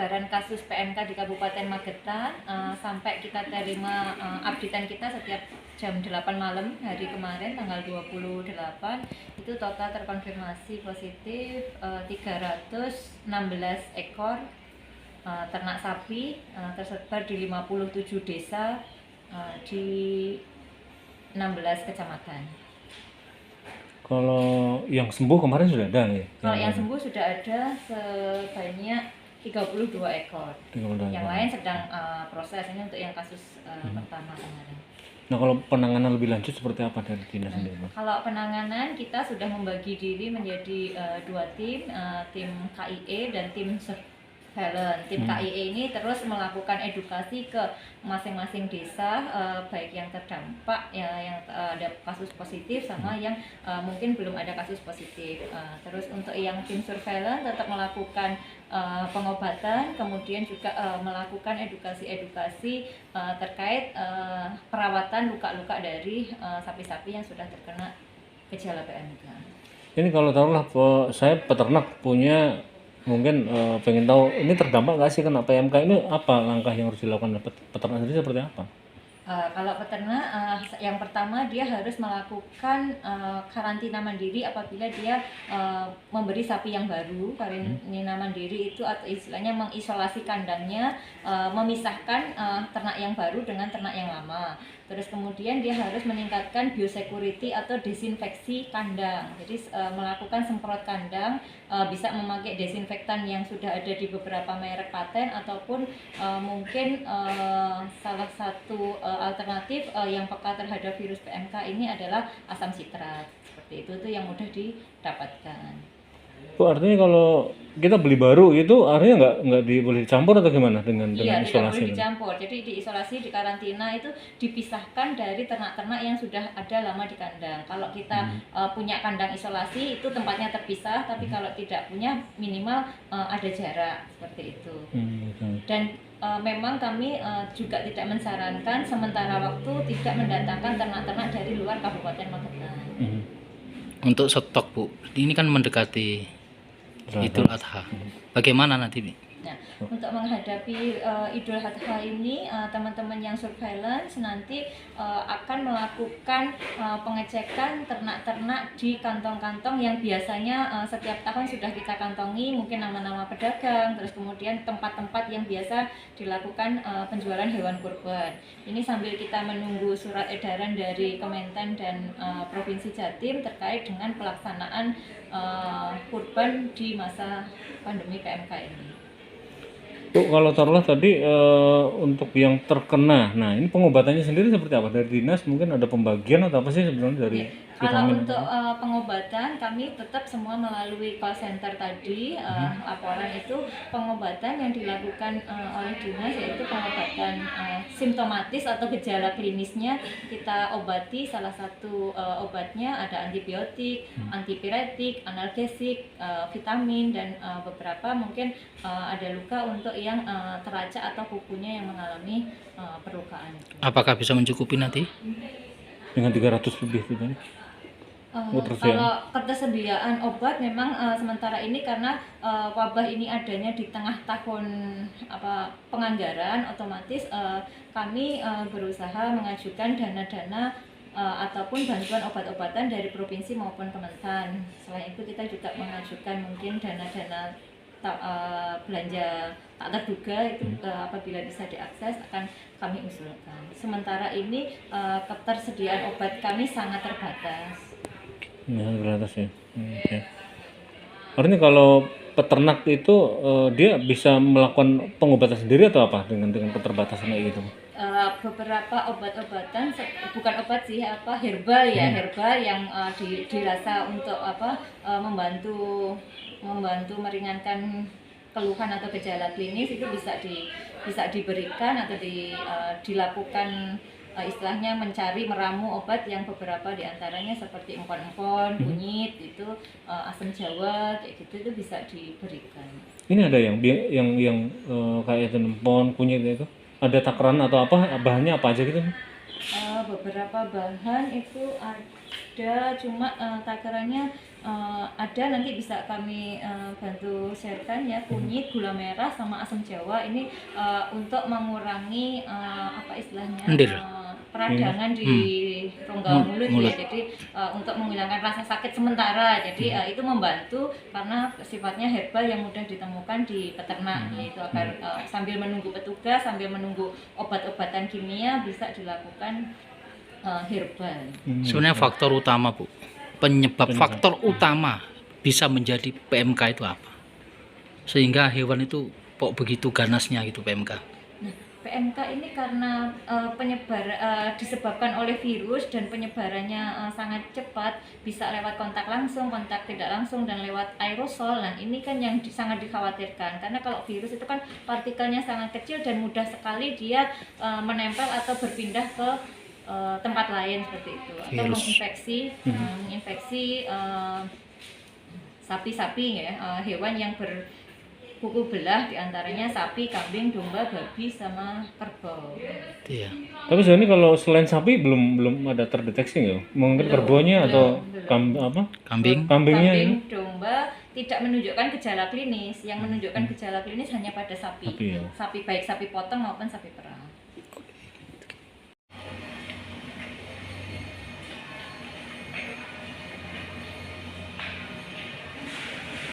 persebaran kasus PMK di Kabupaten Magetan sampai kita terima updatean kita setiap jam 8 malam hari kemarin tanggal 28 itu total terkonfirmasi positif 316 ekor ternak sapi tersebar di 57 desa di 16 kecamatan. Kalau yang sembuh kemarin sudah ada ya? Kalau yang sembuh sudah ada sebanyak 32 ekor. Yang lain sedang proses, ini untuk yang kasus pertama kemarin. Nah, kalau penanganan lebih lanjut seperti apa dari dinas sendiri? Kalau penanganan kita sudah membagi diri menjadi 2 tim, tim KIE dan tim surveillance. Tim KIE ini terus melakukan edukasi ke masing-masing desa, baik yang terdampak ya, yang ada kasus positif sama yang mungkin belum ada kasus positif. Terus untuk yang tim surveillance tetap melakukan pengobatan, kemudian juga melakukan edukasi terkait perawatan luka-luka dari sapi-sapi yang sudah terkena gejala PMK. Ini kalau taruhlah saya peternak punya mungkin pengen tahu ini terdampak nggak sih kena PMK, ini apa langkah yang harus dilakukan peternak sendiri seperti apa? Kalau peternak yang pertama dia harus melakukan karantina mandiri apabila dia memberi sapi yang baru. Karantina mandiri itu atau istilahnya mengisolasi kandangnya, memisahkan ternak yang baru dengan ternak yang lama. Terus kemudian dia harus meningkatkan biosecurity atau desinfeksi kandang. Jadi melakukan semprot kandang, bisa memakai desinfektan yang sudah ada di beberapa merek paten ataupun mungkin salah satu alternatif yang peka terhadap virus PMK ini adalah asam sitrat. Seperti itu tuh yang mudah didapatkan. Bu, artinya kalau kita beli baru itu artinya nggak boleh dicampur atau gimana dengan Iya, tidak isolasi? boleh dicampur. Jadi diisolasi, di karantina itu dipisahkan dari ternak-ternak yang sudah ada lama di kandang. Kalau kita punya kandang isolasi itu tempatnya terpisah, tapi kalau tidak punya minimal ada jarak seperti itu. Dan memang kami juga tidak mensarankan sementara waktu tidak mendatangkan ternak-ternak dari luar Kabupaten Magetan. Untuk stok, Bu, ini kan mendekati Idul Adha. Bagaimana nanti, Bu? Nah, untuk menghadapi Idul Adha ini, teman-teman yang surveillance nanti akan melakukan pengecekan ternak-ternak di kantong-kantong yang biasanya setiap tahun sudah kita kantongi, mungkin nama-nama pedagang, terus kemudian tempat-tempat yang biasa dilakukan penjualan hewan kurban. Ini sambil kita menunggu surat edaran dari Kementan dan Provinsi Jatim terkait dengan pelaksanaan kurban di masa pandemi PMK ini. Bu, kalau taruhlah tadi untuk yang terkena, nah ini pengobatannya sendiri seperti apa? Dari dinas mungkin ada pembagian atau apa sih sebenarnya dari Kalau untuk pengobatan kami tetap semua melalui call center tadi, laporan itu pengobatan yang dilakukan oleh dinas yaitu pengobatan simptomatis atau gejala klinisnya kita obati. Salah satu obatnya ada antibiotik, antipiretik, analgesik, vitamin dan beberapa mungkin ada luka untuk yang teracak atau kukunya yang mengalami perlukaan. Apakah bisa mencukupi nanti? Dengan 300 lebih itu tadi? Kalau ketersediaan obat memang sementara ini karena wabah ini adanya di tengah tahun penganggaran, otomatis kami berusaha mengajukan dana-dana ataupun bantuan obat-obatan dari provinsi maupun Kementan. Selain itu kita juga mengajukan mungkin dana-dana belanja tak terduga itu apabila bisa diakses akan kami usulkan. Sementara ini ketersediaan obat kami sangat terbatas. Ya, terbatas ya. Okay. Artinya kalau peternak itu dia bisa melakukan pengobatan sendiri atau apa dengan keterbatasan kayak gitu? Beberapa obat-obatan, bukan obat sih, herbal ya, herbal yang dirasa untuk membantu meringankan keluhan atau gejala klinis itu bisa diberikan atau dilakukan istilahnya meramu obat yang beberapa diantaranya seperti empon-empon, kunyit itu, asam jawa kayak gitu itu bisa diberikan. Ini ada yang kayak empon, kunyit itu? Ada takaran atau apa, bahannya apa aja gitu? Beberapa bahan itu ada, cuma takarannya ada, nanti bisa kami bantu sharekan ya. Kunyit, gula merah, sama asam jawa. Ini untuk mengurangi apa istilahnya, Lendir. peradangan di rongga mulut ya. Jadi untuk menghilangkan rasa sakit sementara. Jadi itu membantu karena sifatnya herbal yang mudah ditemukan di peternak. Yaitu agar sambil menunggu petugas, sambil menunggu obat-obatan kimia, bisa dilakukan herbal. Sebenarnya faktor utama, Bu. Penyebab faktor utama bisa menjadi PMK itu apa? Sehingga hewan itu kok begitu ganasnya gitu PMK. Nah, PMK ini karena disebabkan oleh virus dan penyebarannya sangat cepat, bisa lewat kontak langsung, kontak tidak langsung, dan lewat aerosol. Nah, ini kan yang sangat dikhawatirkan, karena kalau virus itu kan partikelnya sangat kecil dan mudah sekali dia menempel atau berpindah ke tempat lain seperti itu, atau menginfeksi sapi-sapi ya, hewan yang berkuku belah, diantaranya sapi, kambing, domba, babi, sama kerbau. Iya. Tapi sebenarnya kalau selain sapi belum ada terdeteksi nggak? Mungkin kerbaunya atau Kambing. kambingnya ini? Kambing, domba tidak menunjukkan gejala klinis. Yang menunjukkan gejala klinis hanya pada sapi. Sapi, ya. Sapi, baik sapi potong maupun sapi perah.